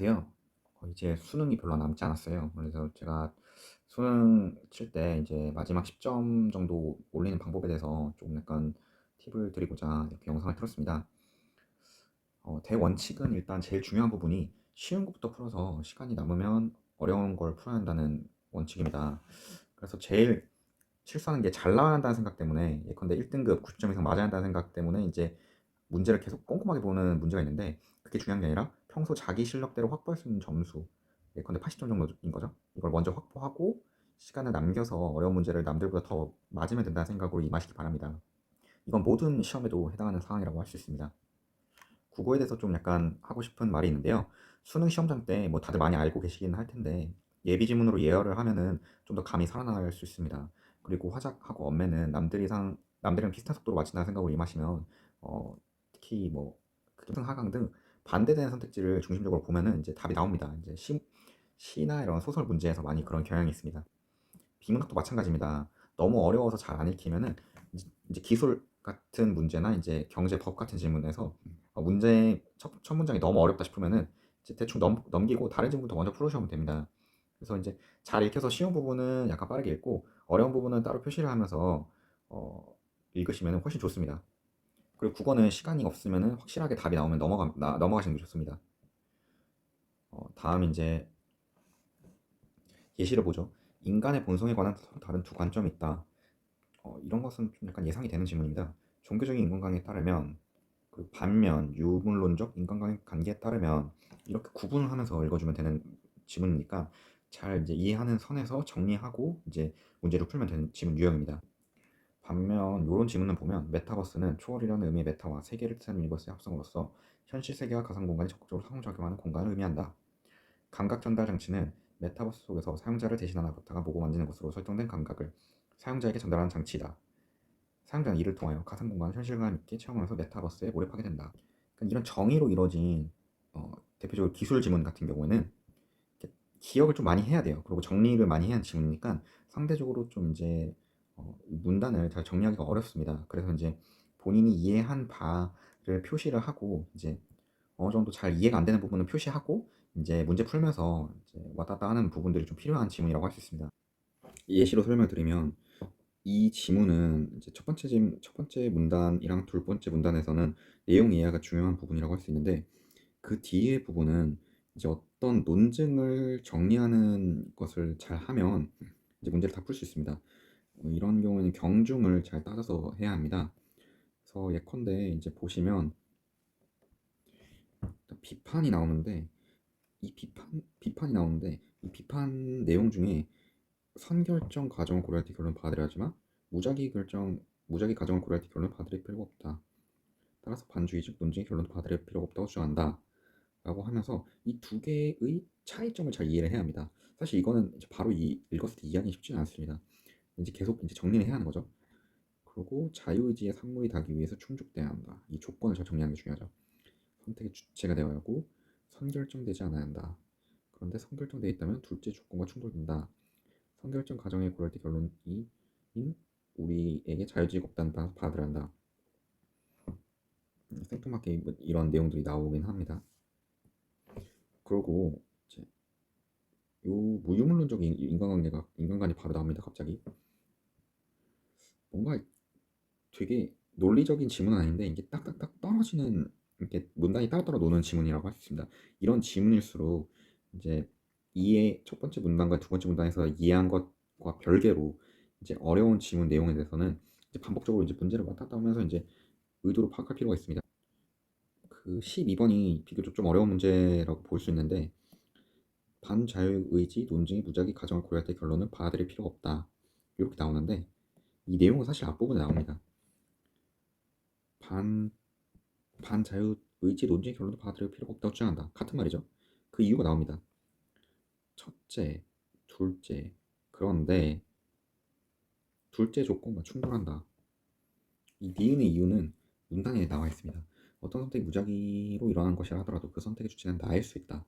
돼요. 이제 수능이 별로 남지 않았어요. 그래서 제가 수능 칠 때 이제 마지막 10점 정도 올리는 방법에 대해서 좀 약간 팁을 드리고자 이렇게 영상을 틀었습니다. 대원칙은 일단 제일 중요한 부분이 쉬운 것부터 풀어서 시간이 남으면 어려운 걸 풀어야 한다는 원칙입니다. 그래서 제일 실수하는 게 잘 나와야 한다는 생각 때문에, 예컨대 1등급 90점 이상 맞아야 한다는 생각 때문에 이제 문제를 계속 꼼꼼하게 보는 문제가 있는데, 그게 중요한 게 아니라 평소 자기 실력대로 확보할 수 있는 점수, 예컨대 80점 정도인 거죠. 이걸 먼저 확보하고 시간을 남겨서 어려운 문제를 남들보다 더 맞으면 된다는 생각으로 임하시기 바랍니다. 이건 모든 시험에도 해당하는 상황이라고 할 수 있습니다. 국어에 대해서 좀 약간 하고 싶은 말이 있는데요. 수능 시험장 때 뭐 다들 많이 알고 계시긴 할 텐데, 예비 지문으로 예열을 하면은 좀 더 감이 살아날 수 있습니다. 그리고 화작하고 언매는 남들이랑 비슷한 속도로 맞춘다는 생각으로 임하시면, 특히 뭐 급등 하강 등 반대되는 선택지를 중심적으로 보면은 이제 답이 나옵니다. 이제 시나 이런 소설 문제에서 많이 그런 경향이 있습니다. 비문학도 마찬가지입니다. 너무 어려워서 잘 안 읽히면은 이제 기술 같은 문제나 이제 경제 법 같은 질문에서 문제 첫 문장이 너무 어렵다 싶으면은 이제 대충 넘기고 다른 질문부터 먼저 풀으시면 됩니다. 그래서 이제 잘 읽혀서 쉬운 부분은 약간 빠르게 읽고 어려운 부분은 따로 표시를 하면서 읽으시면 훨씬 좋습니다. 그리고 국어는 시간이 없으면은 확실하게 답이 나오면 넘어가시는 게 좋습니다. 다음 이제 예시를 보죠. 인간의 본성에 관한 서로 다른 두 관점이 있다. 이런 것은 좀 약간 예상이 되는 질문입니다. 종교적인 인간관계에 따르면, 그리고 반면 유물론적 인간관계에 따르면, 이렇게 구분을 하면서 읽어주면 되는 지문이니까 잘 이제 이해하는 선에서 정리하고 이제 문제를 풀면 되는 지문 유형입니다. 반면 이런 지문을 보면, 메타버스는 초월이라는 의미의 메타와 세계를 뜻하는 유니버스의 합성으로서 현실 세계와 가상 공간이 적극적으로 상호작용하는 공간을 의미한다. 감각 전달 장치는 메타버스 속에서 사용자를 대신하는 아바타가 보고 만지는 것으로 설정된 감각을 사용자에게 전달하는 장치이다. 사용자는 이를 통하여 가상 공간을 현실감 있게 체험하면서 메타버스에 몰입하게 된다. 그러니까 이런 정의로 이루어진 대표적으로 기술 지문 같은 경우에는 기억을 좀 많이 해야 돼요. 그리고 정리를 많이 해야 하는 지문이니까 상대적으로 좀 이제 문단을 잘 정리하기가 어렵습니다. 그래서 이제 본인이 이해한 바를 표시를 하고, 이제 어느 정도 잘 이해가 안 되는 부분은 표시하고 이제 문제 풀면서 이제 왔다 갔다 하는 부분들이 좀 필요한 지문이라고 할 수 있습니다. 예시로 설명드리면, 이 지문은 이제 첫 번째 문단이랑 둘 번째 문단에서는 내용 이해가 중요한 부분이라고 할 수 있는데, 그 뒤에 부분은 이제 어떤 논증을 정리하는 것을 잘 하면 이제 문제를 다 풀 수 있습니다. 이런 경우에는 경중을 잘 따져서 해야 합니다. 그래서 예컨대 이제 보시면 비판이 나오는데, 비판이 나오는데 이 비판 내용 중에 선결정 과정을 고려할 때 결론을 받아들여야 하지만 무작위 과정을 고려할 때 결론을 받아들일 필요가 없다. 따라서 반주의적 논증의 결론을 받아들일 필요가 없다고 주장한다. 라고 하면서 이 두 개의 차이점을 잘 이해를 해야 합니다. 사실 이거는 이제 바로 읽었을 때 이해하기 쉽지는 않습니다. 이제 계속 이제 정리를 해야 하는 거죠. 그리고 자유의지의 산물이 닿기 위해서 충족돼야 한다. 이 조건을 잘 정리하는 게 중요하죠. 선택의 주체가 되어야 하고 선결정되지 않아야 한다. 그런데 선결정되어 있다면 둘째 조건과 충돌된다. 선결정 과정에 고려할 때 결론인 우리에게 자유지가 없다는 받아들여야 한다. 생뚱맞게 이런 내용들이 나오긴 합니다. 그리고 이제 요 무유물론적인 인간관이 바로 나옵니다. 갑자기 뭔가 되게 논리적인 지문은 아닌데 이게 딱딱딱 떨어지는, 이렇게 문단이 따로따로 노는 지문이라고 할 수 있습니다. 이런 지문일수록 이제 첫 번째 문단과 두 번째 문단에서 이해한 것과 별개로 이제 어려운 지문 내용에 대해서는 이제 반복적으로 이제 문제를 왔다 갔다 하면서 이제 의도를 파악할 필요가 있습니다. 그 12번이 비교적 좀 어려운 문제라고 볼 수 있는데, 반자유의지 논증이 무작위 가정을 고려할 때 결론은 받아들일 필요가 없다. 이렇게 나오는데 이 내용은 사실 앞부분에 나옵니다. 반 반자유의지 논증의 결론을 받아들일 필요가 없다고 주장한다. 같은 말이죠. 그 이유가 나옵니다. 첫째, 둘째. 그런데 둘째 조건과 충돌한다. 이 니은의 이유는 문단에 나와 있습니다. 어떤 선택이 무작위로 일어나는 것이라 하더라도 그 선택의 주체는 나일 수 있다.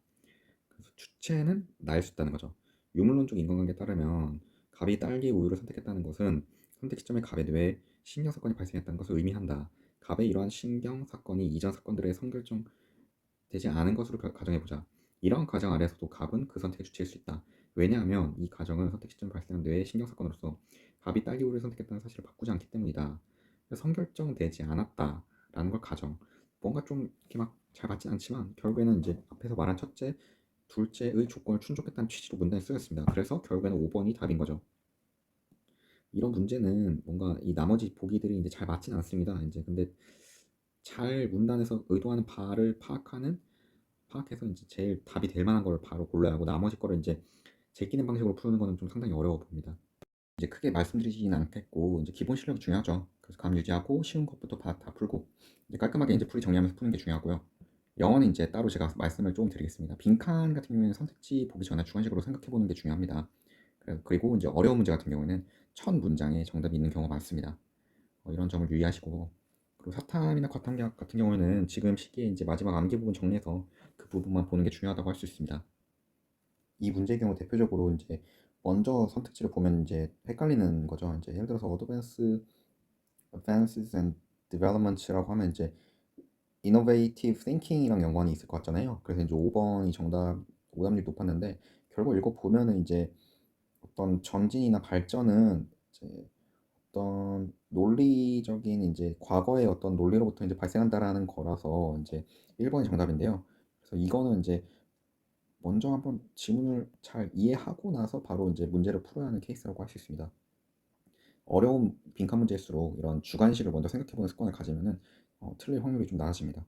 그래서 주체는 나일 수 있다는 거죠. 유물론적 인간관계에 따르면 갑이 딸기 우유를 선택했다는 것은 선택 시점에 갑의 뇌에 신경 사건이 발생했다는 것을 의미한다. 갑의 이러한 신경 사건이 이전 사건들의 선결정되지 않은 것으로 가정해보자. 이런 가정 아래서도 갑은 그 선택의 주체일 수 있다. 왜냐하면 이 가정은 선택 시점 발생한 뇌의 신경사건으로서 갑이 딸 기호를 선택했다는 사실을 바꾸지 않기 때문이다. 성결정되지 않았다라는 걸 가정. 뭔가 좀 이렇게 막 잘 맞진 않지만 결국에는 이제 앞에서 말한 첫째, 둘째의 조건을 충족했다는 취지로 문단에 쓰였습니다. 그래서 결국에는 5번이 답인 거죠. 이런 문제는 뭔가 이 나머지 보기들이 이제 잘 맞진 않습니다. 이제 근데 잘 문단에서 의도하는 바를 파악해서 이제 제일 답이 될 만한 걸 바로 골라야 하고 나머지 거를 이제 제끼는 방식으로 푸는 거는 좀 상당히 어려워 보입니다. 이제 크게 말씀드리진 않겠고 이제 기본 실력이 중요하죠. 그래서 감 유지하고 쉬운 것부터 다 풀고 이제 깔끔하게 이제 풀이 정리하면서 푸는 게 중요하고요. 영어는 이제 따로 제가 말씀을 좀 드리겠습니다. 빈칸 같은 경우에는 선택지 보기 전에 주관식으로 생각해 보는 게 중요합니다. 그리고 이제 어려운 문제 같은 경우에는 첫 문장에 정답이 있는 경우가 많습니다. 이런 점을 유의하시고 그리고 사탐이나 과탐 같은 경우에는 지금 시기에 이제 마지막 암기 부분 정리해서 그 부분만 보는 게 중요하다고 할 수 있습니다. 이 문제의 경우 대표적으로 이제 먼저 선택지를 보면 이제 헷갈리는 거죠. 이제 예를 들어서 Advances and Developments라고 하면 이제 Innovative Thinking이랑 연관이 있을 것 같잖아요. 그래서 이제 5번이 오답률이 높았는데 결국 읽어 보면은 이제 어떤 전진이나 발전은 이제 어떤 논리적인 이제 과거의 어떤 논리로부터 이제 발생한다라는 거라서 이제 1번이 정답인데요. 그래서 이거는 이제 먼저 한번 지문을 잘 이해하고 나서 바로 이제 문제를 풀어야 하는 케이스라고 할 수 있습니다. 어려운 빈칸 문제일수록 이런 주관식을 먼저 생각해보는 습관을 가지면은 틀릴 확률이 좀 낮아집니다.